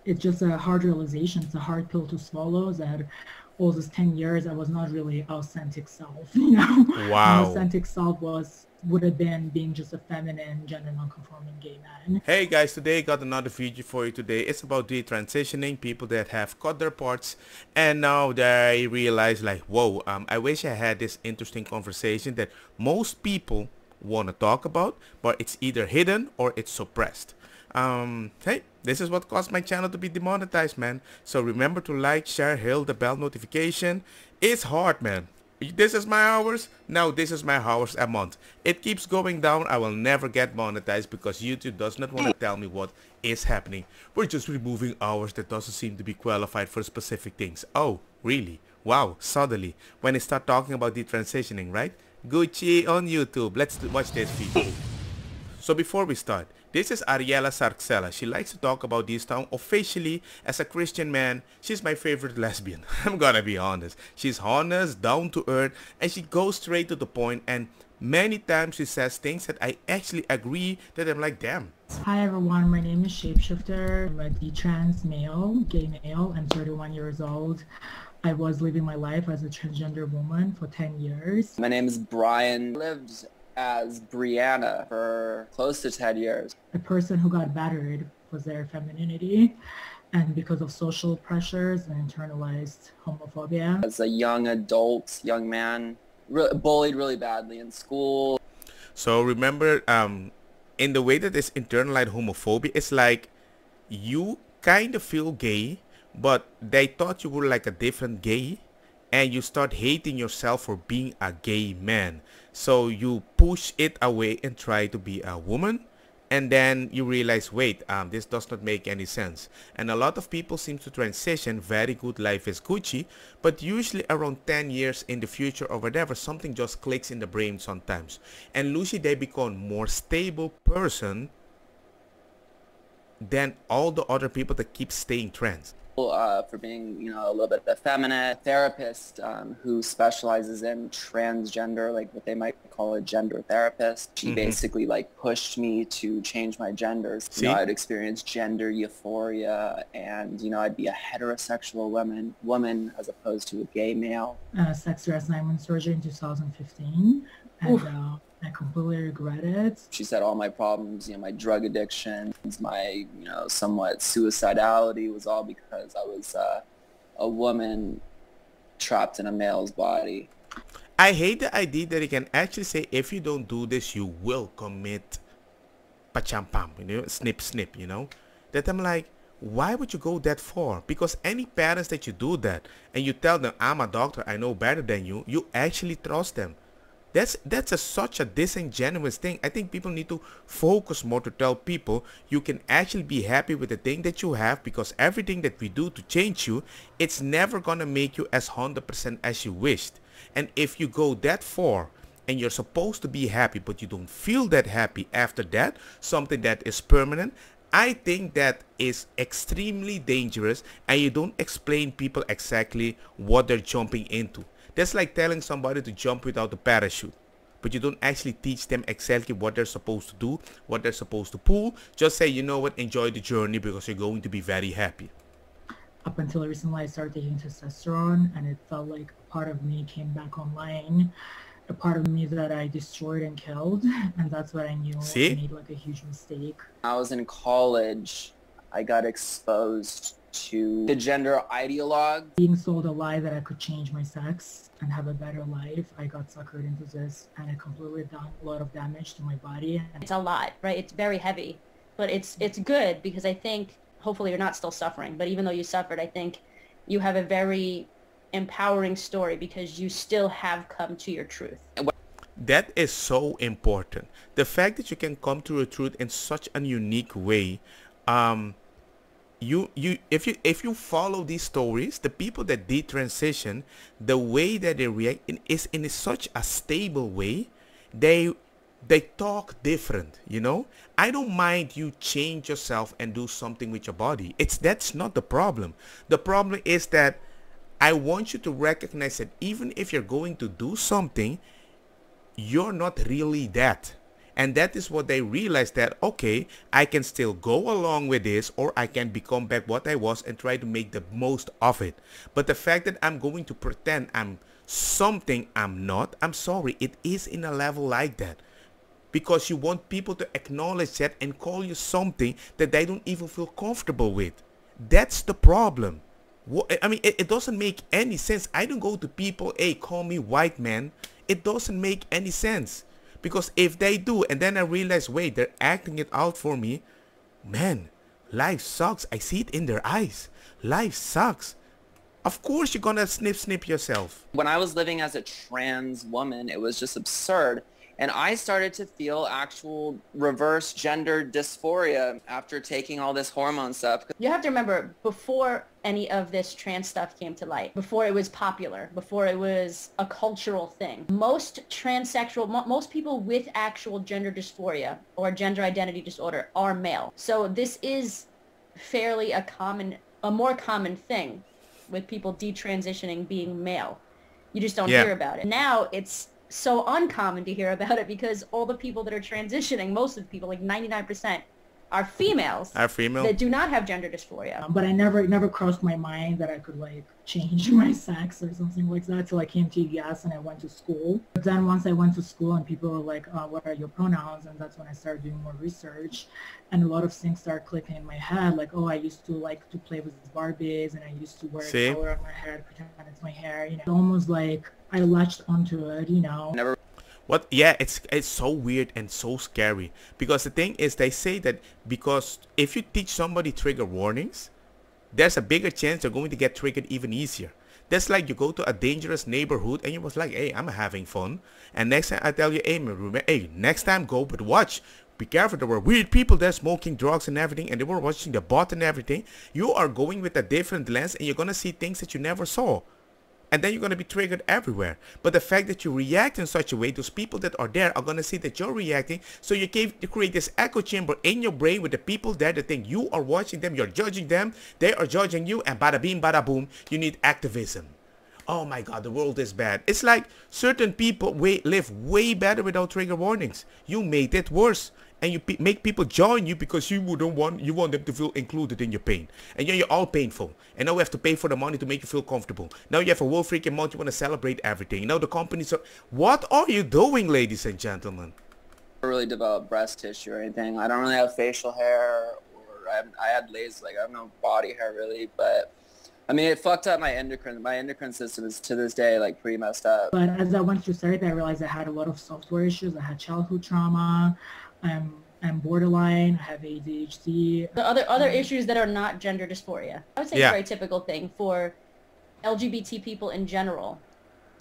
it's just a hard realization. It's a hard pill to swallow that all those 10 years I was not really authentic self, you know. My Wow. authentic self would have been being just a feminine, gender non-conforming gay man. Hey guys, today I got another video for you today. It's about detransitioning, people that have cut their parts and now they realize like, whoa, I wish I had this interesting conversation that most people want to talk about, but it's either hidden or it's suppressed. Hey, this is what caused my channel to be demonetized, man. So remember to like, share, hit the bell notification. It's hard, man. This is my hours. Now this is my hours a month. It keeps going down. I will never get monetized because YouTube does not want to tell me what is happening. We're just removing hours that doesn't seem to be qualified for specific things. Oh, really? Wow, suddenly. When I start talking about detransitioning, right? Gucci on YouTube. Let's watch this video. So before we start, this is Ariela Scarcella. She likes to talk about this town officially as a Christian man. She's my favorite lesbian. I'm gonna be honest. She's honest, down to earth, and she goes straight to the point, and many times she says things that I actually agree that I'm like, damn. Hi everyone, my name is Shapeshifter. I'm a DETRANS male, gay male. I'm 31 years old. I was living my life as a transgender woman for 10 years. My name is Brian. I lived as Brianna for close to 10 years. The person who got battered was their femininity, and because of social pressures and internalized homophobia. As a young adult, young man, bullied really badly in school. So remember, in the way that this internalized homophobia, it's like you kind of feel gay, but they thought you were like a different gay, and you start hating yourself for being a gay man. So you push it away and try to be a woman, and then you realize, wait, this does not make any sense. And a lot of people seem to transition, very good, life is Gucci, but usually around 10 years in the future or whatever, something just clicks in the brain sometimes. And usually they become more stable person than all the other people that keep staying trans. For being, you know, a little bit effeminate. Therapist who specializes in transgender, like what they might call a gender therapist. She basically like pushed me to change my genders. See? You know, I'd experience gender euphoria, and you know, I'd be a heterosexual woman as opposed to a gay male. Sex reassignment surgery in 2015, and I completely regret it. She said all my problems, you know, my drug addiction, my, you know, somewhat suicidality was all because I was a woman trapped in a male's body. I hate the idea that you can actually say, if you don't do this, you will commit pachampam, you know, snip, snip, you know. That I'm like, why would you go that far? Because any parents that you do that and you tell them, I'm a doctor, I know better than you, you actually trust them. That's such a disingenuous thing. I think people need to focus more to tell people you can actually be happy with the thing that you have, because everything that we do to change you, it's never gonna make you as 100% as you wished. And if you go that far and you're supposed to be happy but you don't feel that happy after that, something that is permanent, I think that is extremely dangerous, and you don't explain people exactly what they're jumping into. That's like telling somebody to jump without a parachute, but you don't actually teach them exactly what they're supposed to do, what they're supposed to pull. Just say, you know what, enjoy the journey because you're going to be very happy. Up until recently, I started taking testosterone, and it felt like a part of me came back online, a part of me that I destroyed and killed, and that's what I knew. See? I made like a huge mistake. When I was in college, I got exposed to the gender ideologue. Being sold a lie that I could change my sex and have a better life, I got suckered into this, and it completely done a lot of damage to my body. It's a lot, right? It's very heavy, but it's good because I think hopefully you're not still suffering, but even though you suffered, I think you have a very empowering story because you still have come to your truth. That is so important. The fact that you can come to your truth in such a unique way. If you follow these stories, the people that detransition, the way that they react is in such a stable way. They talk different, you know. I don't mind you change yourself and do something with your body. That's not the problem. The problem is that I want you to recognize that even if you're going to do something, you're not really that. And that is what they realize, that, okay, I can still go along with this, or I can become back what I was and try to make the most of it. But the fact that I'm going to pretend I'm something I'm not, I'm sorry, it is in a level like that. Because you want people to acknowledge that and call you something that they don't even feel comfortable with. That's the problem. I mean, it doesn't make any sense. I don't go to people, hey, call me white man. It doesn't make any sense. Because if they do, and then I realize, wait, they're acting it out for me, man, life sucks. I see it in their eyes. Life sucks. Of course you're gonna snip yourself. When I was living as a trans woman, it was just absurd. And I started to feel actual reverse gender dysphoria after taking all this hormone stuff. You have to remember, before any of this trans stuff came to light, before it was popular, before it was a cultural thing, most transsexual, most people with actual gender dysphoria or gender identity disorder are male. So this is fairly a more common thing with people detransitioning being male. You just don't hear about it. Now it's so uncommon to hear about it because all the people that are transitioning, most of the people, like 99%, are females. Are female? That do not have gender dysphoria. But I never crossed my mind that I could like change my sex or something like that till I came to ES and I went to school. But then once I went to school and people were like, what are your pronouns? And that's when I started doing more research. And a lot of things started clicking in my head, like, oh, I used to like to play with Barbies and I used to wear a color on my head, pretend it's my hair. You know, it's almost like I latched onto it, you know. What? Yeah, it's so weird and so scary, because the thing is, they say that because if you teach somebody trigger warnings, there's a bigger chance they're going to get triggered even easier. That's like you go to a dangerous neighborhood and you was like, hey, I'm having fun, and next time I tell you, hey, next time go, but watch, be careful, there were weird people there smoking drugs and everything, and they were watching the bot and everything. You are going with a different lens and you're gonna see things that you never saw. And then you're going to be triggered everywhere. But the fact that you react in such a way, those people that are there are going to see that you're reacting. So you create this echo chamber in your brain with the people there that think you are watching them, you're judging them, they are judging you, and bada bing, bada boom, you need activism. Oh my God, the world is bad. It's like certain people live way better without trigger warnings. You made it worse. And you make people join you because you want them to feel included in your pain. And you're all painful. And now we have to pay for the money to make you feel comfortable. Now you have a whole freaking month, you want to celebrate everything. Now the companies are... What are you doing, ladies and gentlemen? I don't really develop breast tissue or anything. I don't really have facial hair, or I had laser, like I have no body hair really, but I mean, it fucked up my endocrine. My endocrine system is to this day like pretty messed up. But as I went through therapy, I realized I had a lot of software issues. I had childhood trauma. I'm borderline. I have ADHD. The other issues that are not gender dysphoria. I would say a very typical thing for LGBT people in general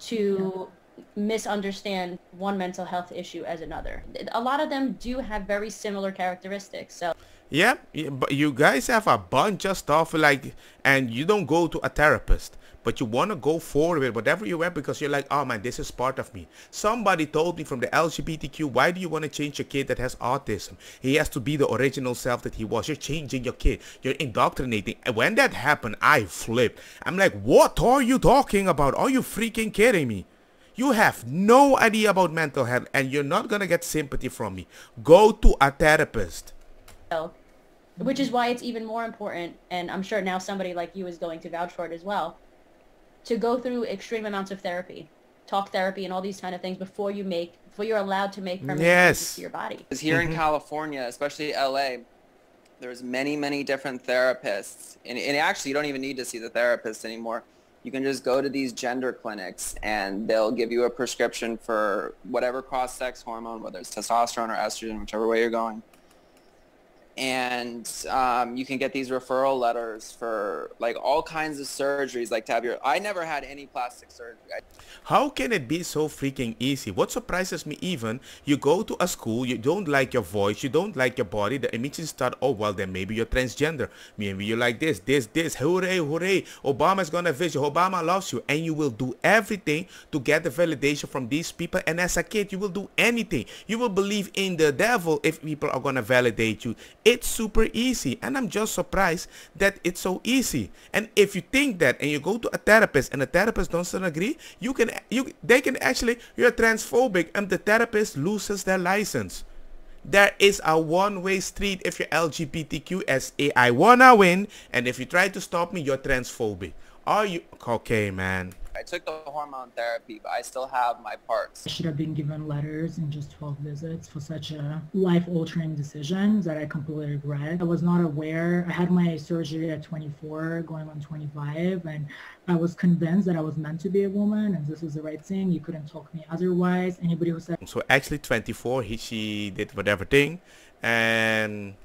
to misunderstand one mental health issue as another. A lot of them do have very similar characteristics. So. Yeah, but you guys have a bunch of stuff like, and you don't go to a therapist, but you want to go forward with whatever you have because you're like, oh man, this is part of me. Somebody told me from the LGBTQ, why do you want to change your kid that has autism? He has to be the original self that he was. You're changing your kid. You're indoctrinating. And when that happened, I flipped. I'm like, what are you talking about? Are you freaking kidding me? You have no idea about mental health and you're not going to get sympathy from me. Go to a therapist. Which is why it's even more important, and I'm sure now somebody like you is going to vouch for it as well, to go through extreme amounts of therapy, talk therapy and all these kind of things before you're allowed to make permanent changes to your body. Because here in California, especially LA, there's many different therapists, and actually you don't even need to see the therapist anymore. You can just go to these gender clinics and they'll give you a prescription for whatever cross-sex hormone, whether it's testosterone or estrogen, whichever way you're going. And you can get these referral letters for like all kinds of surgeries, like to have your... I never had any plastic surgery. How can it be so freaking easy? What surprises me even, you go to a school, you don't like your voice, you don't like your body, the immediately start, oh well then maybe you're transgender, maybe you like this, hooray, hooray, Obama's gonna visit, Obama loves you, and you will do everything to get the validation from these people. And as a kid, you will do anything. You will believe in the devil if people are gonna validate you. It's super easy, and I'm just surprised that it's so easy. And if you think that and you go to a therapist and the therapist doesn't agree, they can actually, you're transphobic, and the therapist loses their license. There is a one-way street if you're LGBTQSA. I wanna win, and if you try to stop me, you're transphobic. Are you okay, man? I took the hormone therapy, but I still have my parts. I should have been given letters in just 12 visits for such a life-altering decision that I completely regret. I was not aware. I had my surgery at 24, going on 25, and I was convinced that I was meant to be a woman and this was the right thing. You couldn't talk me otherwise. Anybody who said... So actually 24, she did whatever thing, and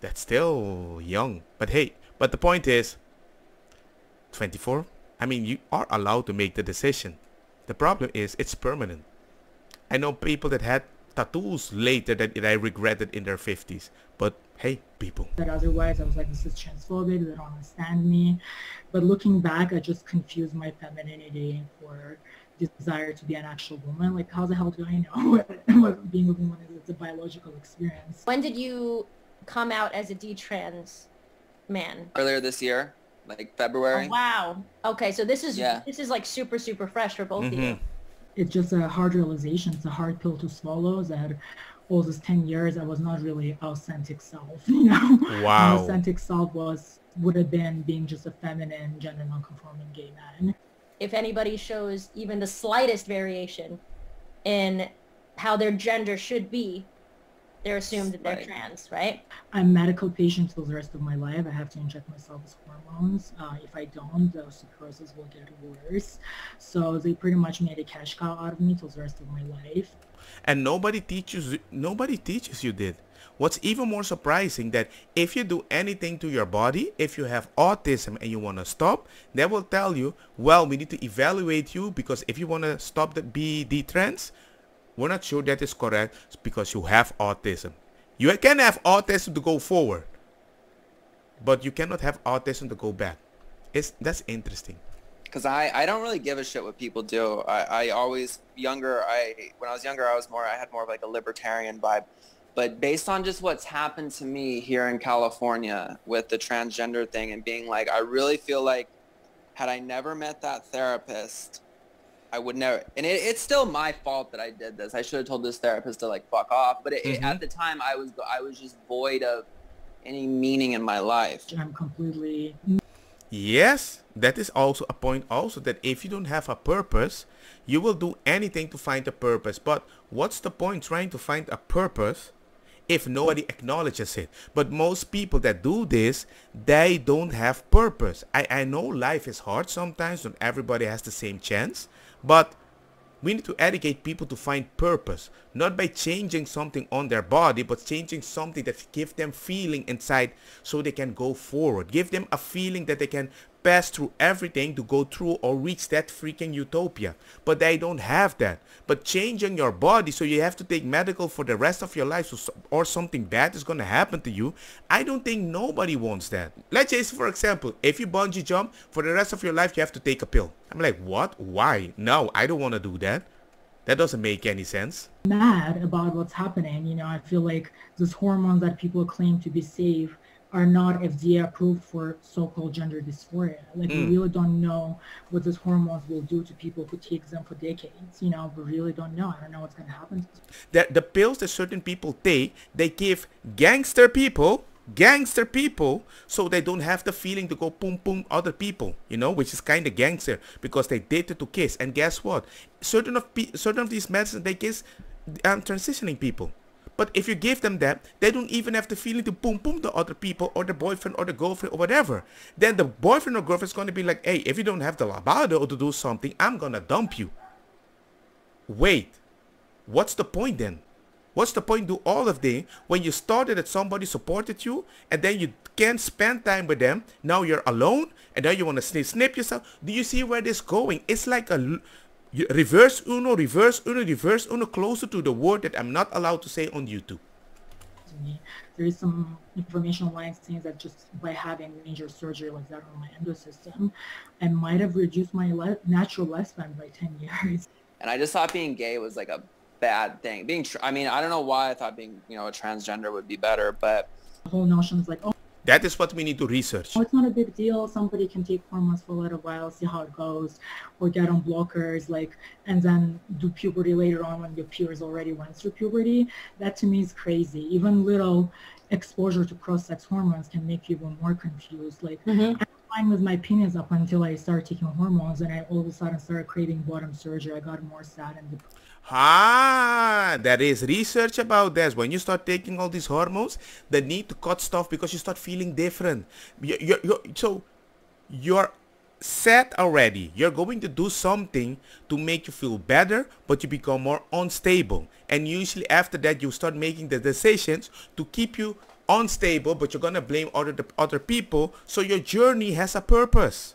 that's still young. But hey, but the point is, 24? I mean, you are allowed to make the decision. The problem is it's permanent. I know people that had tattoos later that I regretted in their 50s. But hey, people. That otherwise, I was like, this is transphobic. They don't understand me. But looking back, I just confused my femininity for desire to be an actual woman. Like, how the hell do I know what being a woman is? It's a biological experience. When did you come out as a DETRANS man? Earlier this year. Like February. Oh, wow. Okay, so this is Yeah. this is like super fresh for both of you. It's just a hard realization. It's a hard pill to swallow that all these 10 years I was not really authentic self, you know? Wow. My authentic self would have been being just a feminine, gender non-conforming gay man. If anybody shows even the slightest variation in how their gender should be, they're assumed that they're Right. trans, right? I'm a medical patient till the rest of my life. I have to inject myself with hormones. If I don't, the osteoporosis will get worse. So they pretty much made a cash cow out of me till the rest of my life. And nobody teaches you that. What's even more surprising that if you do anything to your body, if you have autism and you want to stop, they will tell you, well, we need to evaluate you because if you want to stop the DETRANS, we're not sure that is correct because you have autism. You can have autism to go forward, but you cannot have autism to go back. That's interesting. Because I don't really give a shit what people do. I always, when I was younger, I had more of like a libertarian vibe. But based on just what's happened to me here in California with the transgender thing and being like, I really feel like had I never met that therapist, I would never, and it's still my fault that I did this. I should have told this therapist to like fuck off. But at the time, I was just void of any meaning in my life. I'm completely... Yes, that is also a point also that if you don't have a purpose, you will do anything to find a purpose. But what's the point trying to find a purpose if nobody acknowledges it? But most people that do this, they don't have purpose. I know life is hard sometimes, not everybody has the same chance, but we need to educate people to find purpose, not by changing something on their body, but changing something that gives them feeling inside so they can go forward. Give them a feeling that they can pass through everything to go through or reach that freaking utopia. But they don't have that. But changing your body so you have to take medical for the rest of your life or something bad is going to happen to you, I don't think nobody wants that. Let's say, for example, if you bungee jump, for the rest of your life you have to take a pill. I'm like, what? Why? No, I don't want to do that. That doesn't make any sense. Mad about what's happening. You know, I feel like these hormones that people claim to be safe are not FDA approved for so-called gender dysphoria. Like, we really don't know what these hormones will do to people who take them for decades. You know, we really don't know. I don't know what's going to happen. The pills that certain people take, they give gangster people so they don't have the feeling to go boom boom other people, you know, which is kind of gangster because they dated to kiss. And guess what? Certain of these medicines they kiss transitioning people. But if you give them that, they don't even have the feeling to boom boom the other people or the boyfriend or the girlfriend or whatever. Then the boyfriend or girlfriend is going to be like, hey, if you don't have the libido to do something, I'm going to dump you. Wait, what's the point then? What's the point do all of them when you started that somebody supported you and then you can't spend time with them? Now you're alone and then you want to snip yourself. Do you see where this is going? It's like a reverse uno, closer to the word that I'm not allowed to say on YouTube. There is some information online saying that just by having major surgery like that on my endosystem, I might have reduced my natural lifespan by 10 years. And I just thought being gay was like a bad thing. I mean, I don't know why I thought being, you know, a transgender would be better, but The whole notion is like, oh, That is what we need to research. Oh, it's not a big deal. Somebody can take hormones for a little while, see how it goes, or get on blockers, like, and then do puberty later on when your peers already went through puberty. That to me is crazy. Even little exposure to cross-sex hormones can make you even more confused. Like, I'm fine with my opinions up until I started taking hormones, and I all of a sudden started craving bottom surgery. I got more sad and depressed. There is research about this. When you start taking all these hormones, the need to cut stuff because you start feeling different. So you're set already. You're going to do something to make you feel better, but you become more unstable. And usually after that, you start making the decisions to keep you unstable, but you're going to blame other people. So your journey has a purpose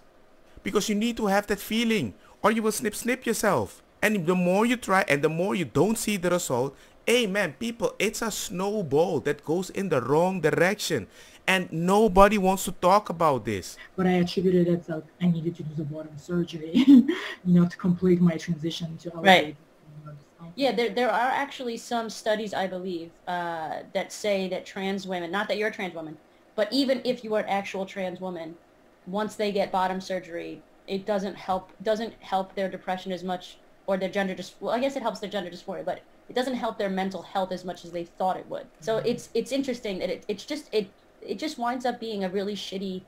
because you need to have that feeling or you will snip yourself. And the more you try and the more you don't see the result, hey man, people, it's a snowball that goes in the wrong direction. And nobody wants to talk about this. But I attributed it that I needed to do the bottom surgery, to complete my transition to elevate. Right. Yeah, there are actually some studies, I believe, that say that trans women, not that you're a trans woman, but even if you are an actual trans woman, once they get bottom surgery, it doesn't help their depression as much, or their gender well, I guess it helps their gender dysphoria, but it doesn't help their mental health as much as they thought it would. So it's interesting that it just winds up being a really shitty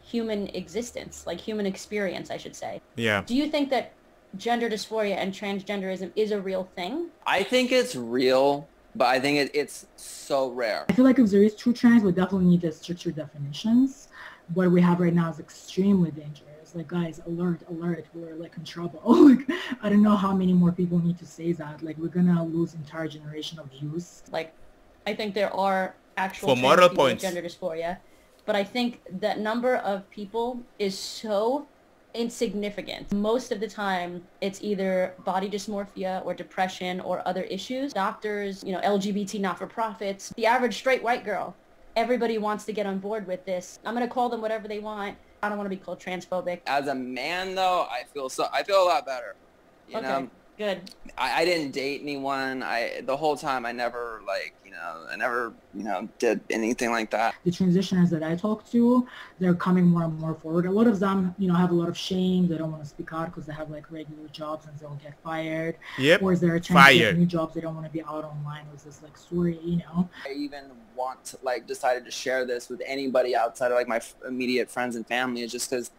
human existence, like human experience, I should say. Yeah. Do you think that gender dysphoria and transgenderism is a real thing? I think it's real, but I think it's so rare. I feel like if there is true trans, we definitely need the stricter definitions. What we have right now is extremely dangerous. Like, guys, alert, we're like in trouble. Like, I don't know how many more people need to say that. Like, we're gonna lose entire generation of youth. Like, I think there are actual For trans moral people with points. gender dysphoria, but I think that number of people is so insignificant. Most of the time, it's either body dysmorphia or depression or other issues. Doctors, LGBT not-for-profits, the average straight white girl, everybody wants to get on board with this. I'm gonna call them whatever they want. I don't want to be called transphobic. As a man, though, I feel a lot better. You know? Good. I didn't date anyone. The whole time I never did anything like that. The transitioners that I talk to, they're coming more and more forward. A lot of them, have a lot of shame. They don't want to speak out because they have like regular jobs and they'll get fired. Yep. Or they're trying to get new jobs. They don't want to be out online with this like story, I even decided to share this with anybody outside of like my immediate friends and family is just because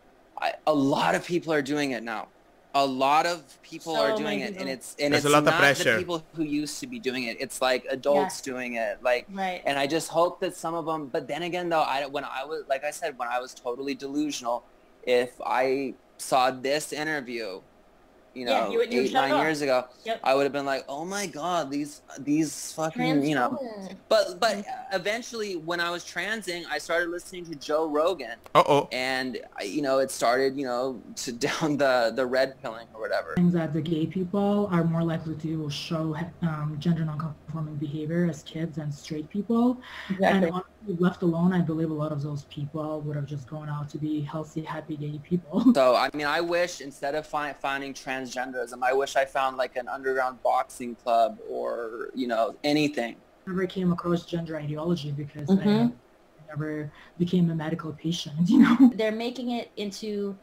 a lot of people are doing it now. A lot of people are doing it, and it's a lot not of pressure. the people who used to be doing it. It's like adults doing it, like, right. And I just hope that some of them. But then again, though, when I was totally delusional, if I saw this interview, you 8-9 years ago, I would have been like, oh my god, these fucking, But eventually, when I was transing, I started listening to Joe Rogan. And it started, to down the red pilling or whatever. Things that the gay people are more likely to show gender non-conforming behavior as kids than straight people. Exactly. And left alone, I believe a lot of those people would have just gone out to be healthy, happy gay people. So, I wish instead of finding transgenderism, I wish I found like an underground boxing club or, anything. I never came across gender ideology because I never became a medical patient, They're making it into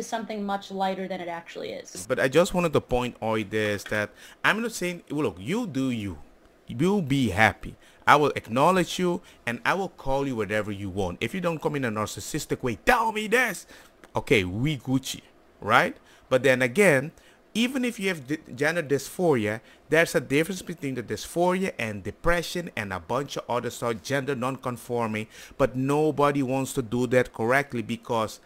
something much lighter than it actually is. But I just wanted to point out this, that I'm not saying, look, you do you. You'll be happy. I will acknowledge you and I will call you whatever you want. If you don't come in a narcissistic way, tell me this. Okay, we Gucci, right? But then again, even if you have gender dysphoria, there's a difference between the dysphoria and depression and a bunch of other stuff, gender non-conforming. But nobody wants to do that correctly because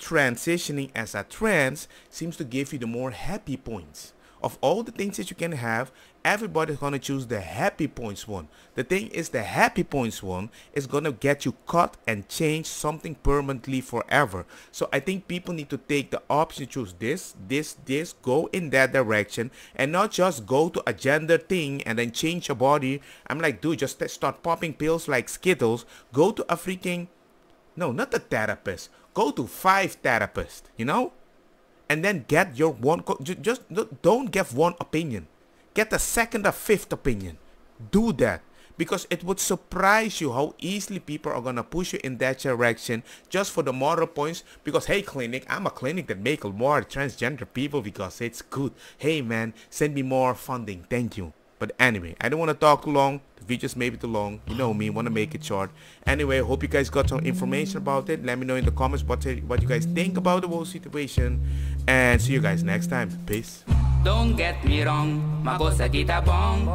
transitioning as a trans seems to give you the more happy points. Of all the things that you can have, everybody's going to choose the happy points one. The thing is, the happy points one is going to get you cut and change something permanently forever. So I think people need to take the option to choose this, go in that direction and not just go to a gender thing and then change your body. I'm like, dude, just start popping pills like Skittles. Go to a freaking, no, not a therapist. Go to 5 therapists, and then get your one, just don't give one opinion. Get a second or fifth opinion. Do that. because it would surprise you how easily people are gonna push you in that direction just for the moral points. Because hey clinic, I'm a clinic that make more transgender people because it's good. Hey man, send me more funding, thank you. But anyway, I don't want to talk too long. The video's maybe too long. You know me, want to make it short. Anyway, hope you guys got some information about it. Let me know in the comments what you guys think about the whole situation. And see you guys next time. Peace. Don't get me wrong, makosa kita bong.